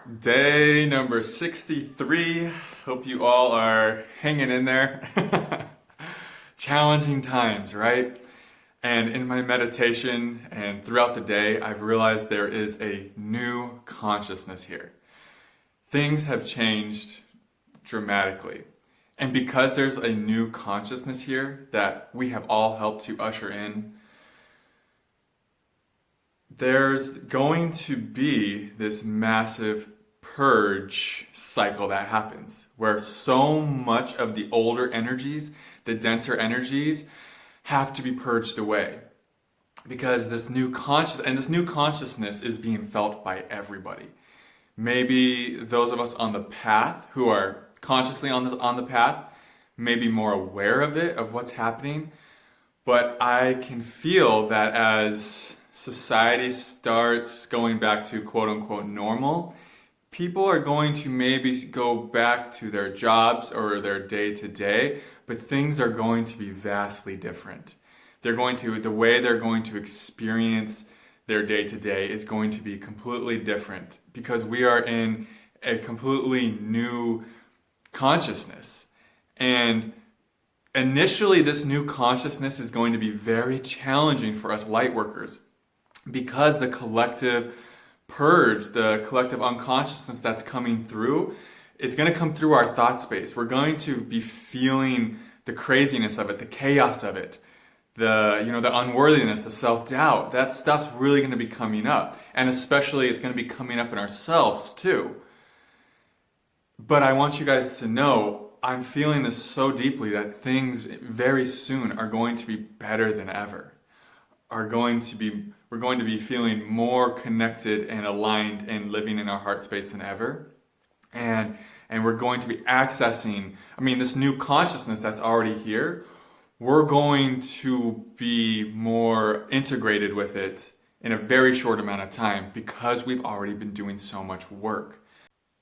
Day number 63. Hope you all are hanging in there. Challenging times, right? And in my meditation and throughout the day, I've realized there is a new consciousness here. Things have changed dramatically. And because there's a new consciousness here that we have all helped to usher in, there's going to be this massive purge cycle that happens where so much of the older energies, the denser energies, have to be purged away because this new consciousness is being felt by everybody. Maybe those of us on the path who are consciously on the path may be more aware of it, of what's happening, but I can feel that as society starts going back to quote unquote normal, people are going to maybe go back to their jobs or their day to day, but things are going to be vastly different. The way they're going to experience their day to day is going to be completely different because we are in a completely new consciousness. And initially, this new consciousness is going to be very challenging for us light workers because the collective purge, the collective unconsciousness that's coming through, it's going to come through our thought space. We're going to be feeling the craziness of it, the chaos of it, the unworthiness, the self-doubt. That stuff's really going to be coming up. And especially it's going to be coming up in ourselves too. But I want you guys to know, I'm feeling this so deeply that things very soon are going to be better than ever. We're going to be feeling more connected and aligned and living in our heart space than ever. And we're going to be accessing, this new consciousness that's already here, we're going to be more integrated with it in a very short amount of time because we've already been doing so much work.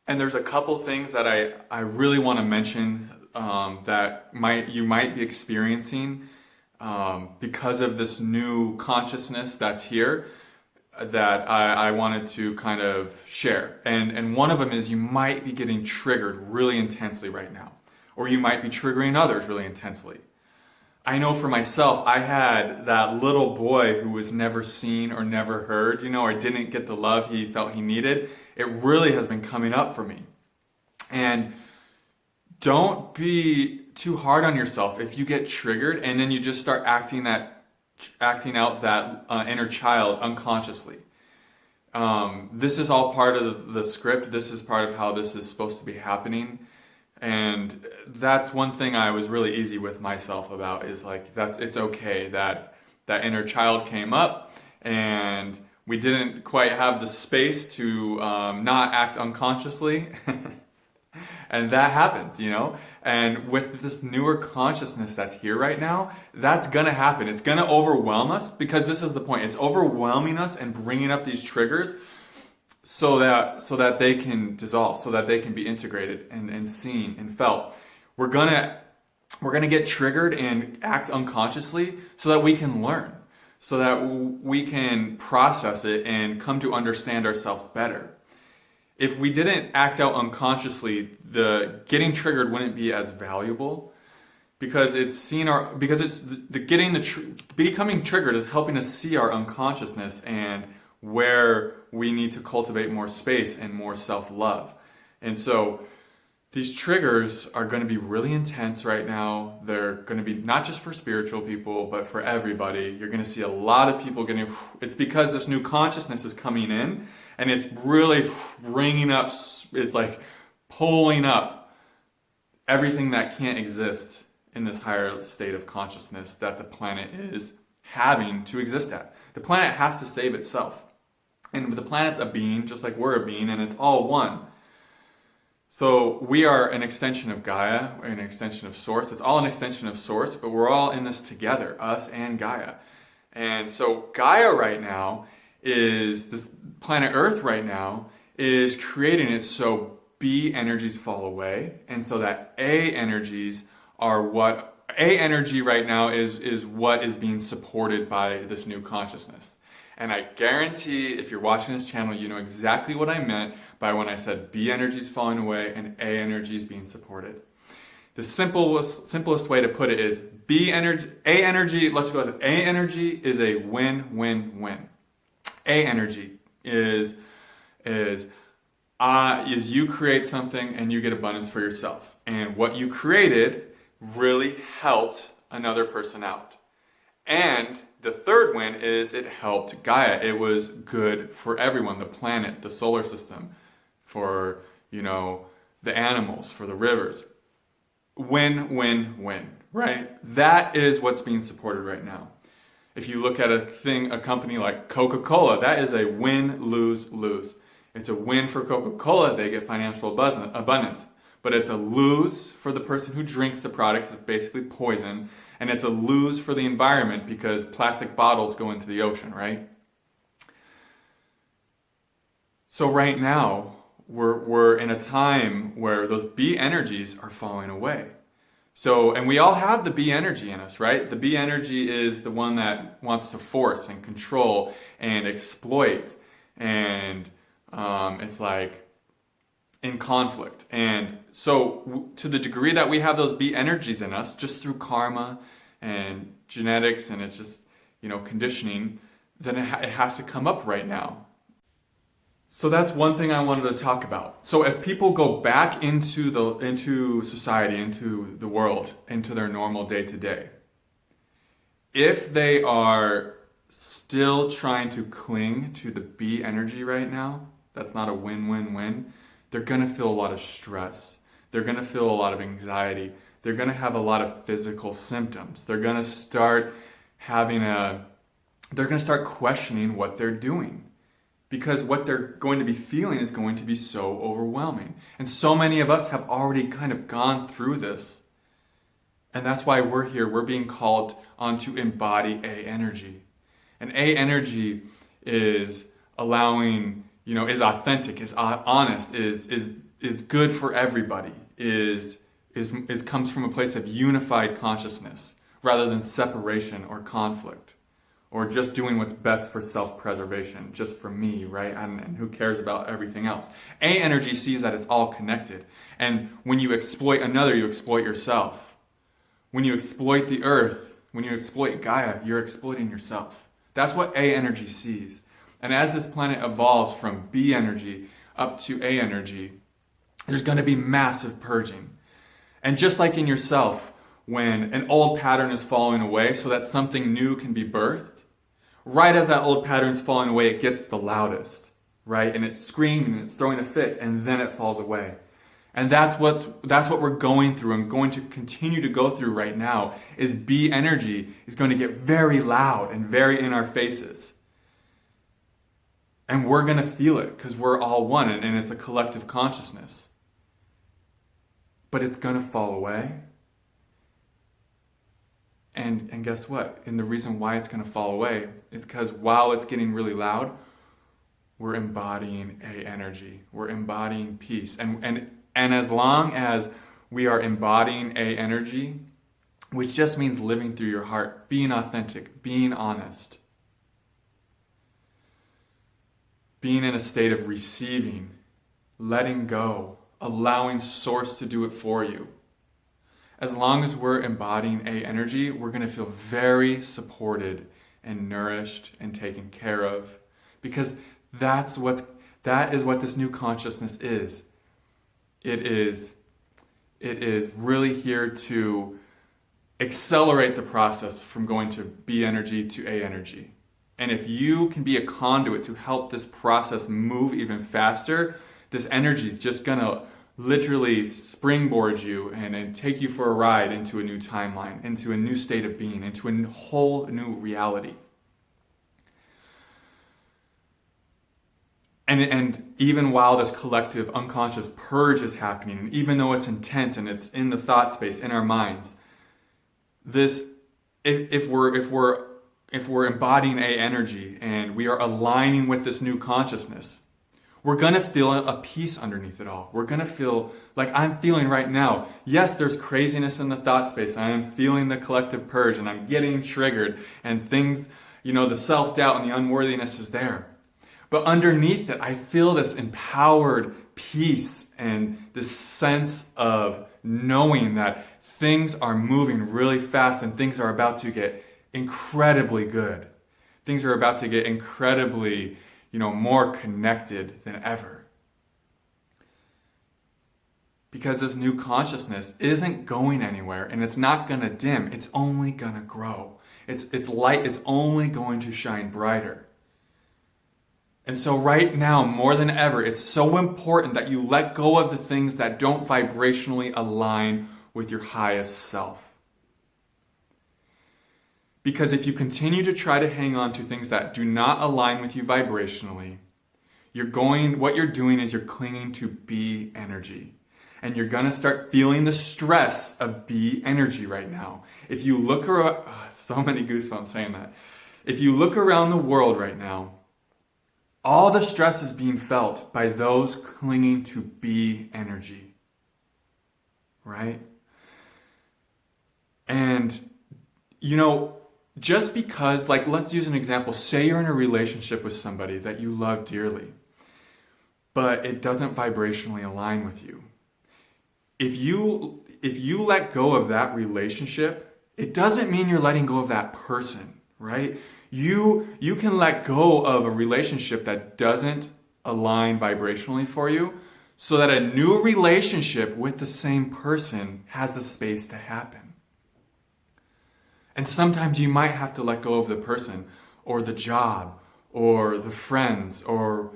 And there's a couple things that I really want to mention that you might be experiencing because of this new consciousness that's here that I wanted to kind of share. And one of them is you might be getting triggered really intensely right now, or you might be triggering others really intensely. I know for myself, I had that little boy who was never seen or never heard, or didn't get the love he felt he needed. It really has been coming up for me. And don't be too hard on yourself if you get triggered and then you just start acting out that inner child unconsciously. This is all part of the script. This is part of how this is supposed to be happening. And that's one thing I was really easy with myself about is it's okay that inner child came up and we didn't quite have the space to not act unconsciously. And that happens, And with this newer consciousness that's here right now, that's going to happen. It's going to overwhelm us because this is the point. It's overwhelming us and bringing up these triggers so that they can dissolve, so that they can be integrated and seen and felt. We're going to get triggered and act unconsciously so that we can learn, so that we can process it and come to understand ourselves better. If we didn't act out unconsciously, the getting triggered wouldn't be as valuable because becoming triggered is helping us see our unconsciousness and where we need to cultivate more space and more self-love. And so these triggers are going to be really intense right now. They're going to be not just for spiritual people, but for everybody. You're going to see a lot of people it's because this new consciousness is coming in and it's really bringing up, it's like pulling up everything that can't exist in this higher state of consciousness that the planet is having to exist at. The planet has to save itself. And the planet's a being, just like we're a being, and it's all one. So we are an extension of Gaia, an extension of Source. It's all an extension of Source, but we're all in this together, us and Gaia. And so Gaia right now this planet Earth right now is creating it so B energies fall away, and so that A energies are A energy right now is what is being supported by this new consciousness. And I guarantee if you're watching this channel, you know exactly what I meant by when I said B energy is falling away and A energy is being supported. The simplest way to put it is A energy, let's go to A energy is a win-win-win. A energy is you create something and you get abundance for yourself. And what you created really helped another person out. And the third win is it helped Gaia. It was good for everyone, the planet, the solar system, for, the animals, for the rivers. Win, win, win, right? That is what's being supported right now. If you look at a company like Coca-Cola, that is a win, lose, lose. It's a win for Coca-Cola, they get financial abundance. But it's a lose for the person who drinks the product, it's basically poison. And it's a lose for the environment because plastic bottles go into the ocean, right? So right now, we're in a time where those B energies are falling away. So, and we all have the B energy in us, right? The B energy is the one that wants to force and control and exploit. And it's like in conflict. And so to the degree that we have those B energies in us, just through karma and genetics, and it's just, conditioning, then it has to come up right now. So that's one thing I wanted to talk about. So as people go back into society, into the world, into their normal day-to-day, if they are still trying to cling to the B energy right now, that's not a win-win-win, they're going to feel a lot of stress. They're going to feel a lot of anxiety. They're going to have a lot of physical symptoms. They're going to start questioning what they're doing. Because what they're going to be feeling is going to be so overwhelming. And so many of us have already kind of gone through this. And that's why we're here. We're being called on to embody A energy. And A energy is allowing, is authentic, is honest, is good for everybody, is comes from a place of unified consciousness rather than separation or conflict. Or just doing what's best for self-preservation, just for me, right? And who cares about everything else? A energy sees that it's all connected. And when you exploit another, you exploit yourself. When you exploit the earth, when you exploit Gaia, you're exploiting yourself. That's what A energy sees. And as this planet evolves from B energy up to A energy, there's going to be massive purging. And just like in yourself, when an old pattern is falling away so that something new can be birthed, right as that old pattern's falling away, it gets the loudest, right? And it's screaming and it's throwing a fit, and then it falls away. And that's what we're going through and going to continue to go through right now, is B energy is going to get very loud and very in our faces. And we're going to feel it because we're all one, and it's a collective consciousness. But it's going to fall away. And guess what? And the reason why it's going to fall away is because while it's getting really loud, we're embodying A energy. We're embodying peace. And as long as we are embodying A energy, which just means living through your heart, being authentic, being honest, being in a state of receiving, letting go, allowing Source to do it for you. As long as we're embodying A energy, we're going to feel very supported and nourished and taken care of, because that is what this new consciousness is. It is really here to accelerate the process from going to B energy to A energy. And if you can be a conduit to help this process move even faster, this energy is just going to literally springboard you and take you for a ride into a new timeline, into a new state of being, into a whole new reality. And even while this collective unconscious purge is happening, even though it's intense and it's in the thought space, in our minds, if we're embodying A energy and we are aligning with this new consciousness, we're going to feel a peace underneath it all. We're going to feel like I'm feeling right now. Yes, there's craziness in the thought space. I am feeling the collective purge and I'm getting triggered and things, the self-doubt and the unworthiness is there. But underneath it, I feel this empowered peace and this sense of knowing that things are moving really fast and things are about to get incredibly good. Things are about to get incredibly, more connected than ever. Because this new consciousness isn't going anywhere and it's not going to dim. It's only going to grow. Its light is only going to shine brighter. And so right now, more than ever, it's so important that you let go of the things that don't vibrationally align with your highest self. Because if you continue to try to hang on to things that do not align with you vibrationally, what you're doing is you're clinging to B energy. And you're going to start feeling the stress of B energy right now. If you look around, so many goosebumps saying that. If you look around the world right now, all the stress is being felt by those clinging to B energy. Right? And, just because, let's use an example. Say you're in a relationship with somebody that you love dearly, but it doesn't vibrationally align with you. If you let go of that relationship, it doesn't mean you're letting go of that person, right? You can let go of a relationship that doesn't align vibrationally for you so that a new relationship with the same person has the space to happen. And sometimes you might have to let go of the person or the job or the friends or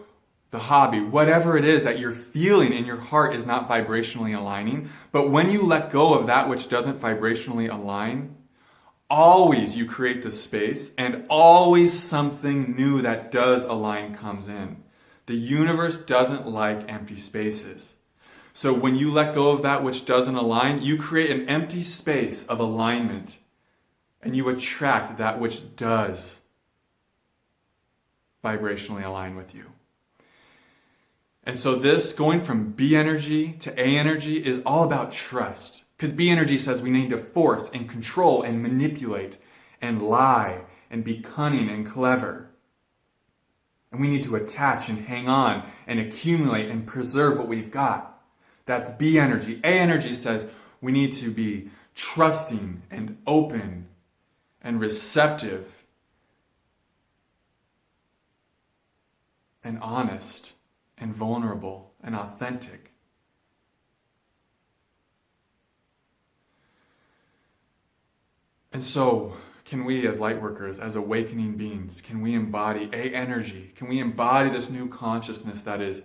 the hobby, whatever it is that you're feeling in your heart is not vibrationally aligning. But when you let go of that which doesn't vibrationally align, always you create the space and always something new that does align comes in. The universe doesn't like empty spaces. So when you let go of that which doesn't align, you create an empty space of alignment and you attract that which does vibrationally align with you. And so this going from B energy to A energy is all about trust. Because B energy says we need to force and control and manipulate and lie and be cunning and clever. And we need to attach and hang on and accumulate and preserve what we've got. That's B energy. A energy says we need to be trusting and open and receptive and honest and vulnerable and authentic. And so, can we as light workers, as awakening beings, can we embody A energy? Can we embody this new consciousness that is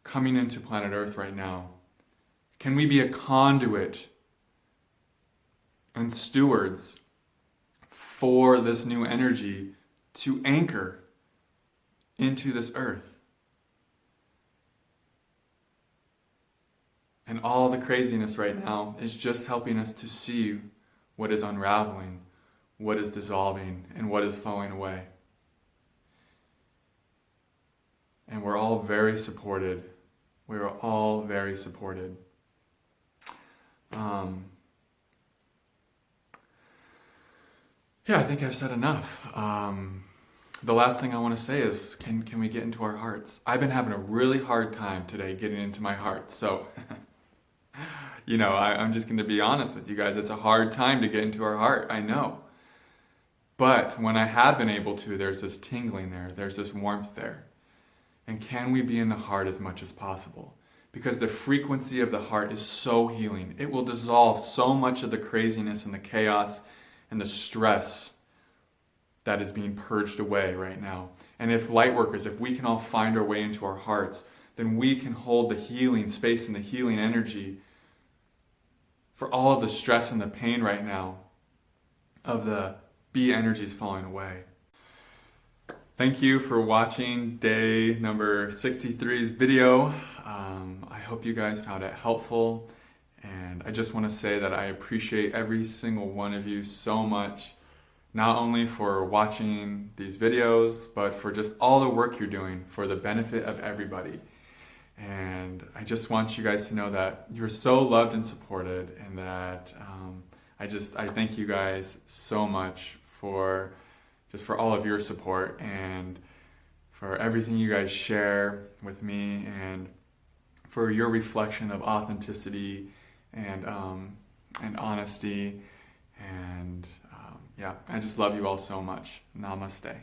coming into planet Earth right now? Can we be a conduit and stewards for this new energy to anchor into this earth? And all the craziness right now is just helping us to see what is unraveling, what is dissolving, and what is falling away. And we're all very supported. We are all very supported. I think I've said enough. The last thing I want to say is, can we get into our hearts? I've been having a really hard time today getting into my heart. So, I'm just going to be honest with you guys. It's a hard time to get into our heart. I know. But when I have been able to, there's this tingling there. There's this warmth there. And can we be in the heart as much as possible? Because the frequency of the heart is so healing. It will dissolve so much of the craziness and the chaos and the stress that is being purged away right now. And if light workers, if we can all find our way into our hearts, then we can hold the healing space and the healing energy for all of the stress and the pain right now of the B energies falling away. Thank you for watching day number 63's video. I hope you guys found it helpful. And I just want to say that I appreciate every single one of you so much, not only for watching these videos, but for just all the work you're doing for the benefit of everybody. And I just want you guys to know that you're so loved and supported, and that I thank you guys so much for just for all of your support and for everything you guys share with me, and for your reflection of authenticity and honesty. And yeah, I just love you all so much. Namaste.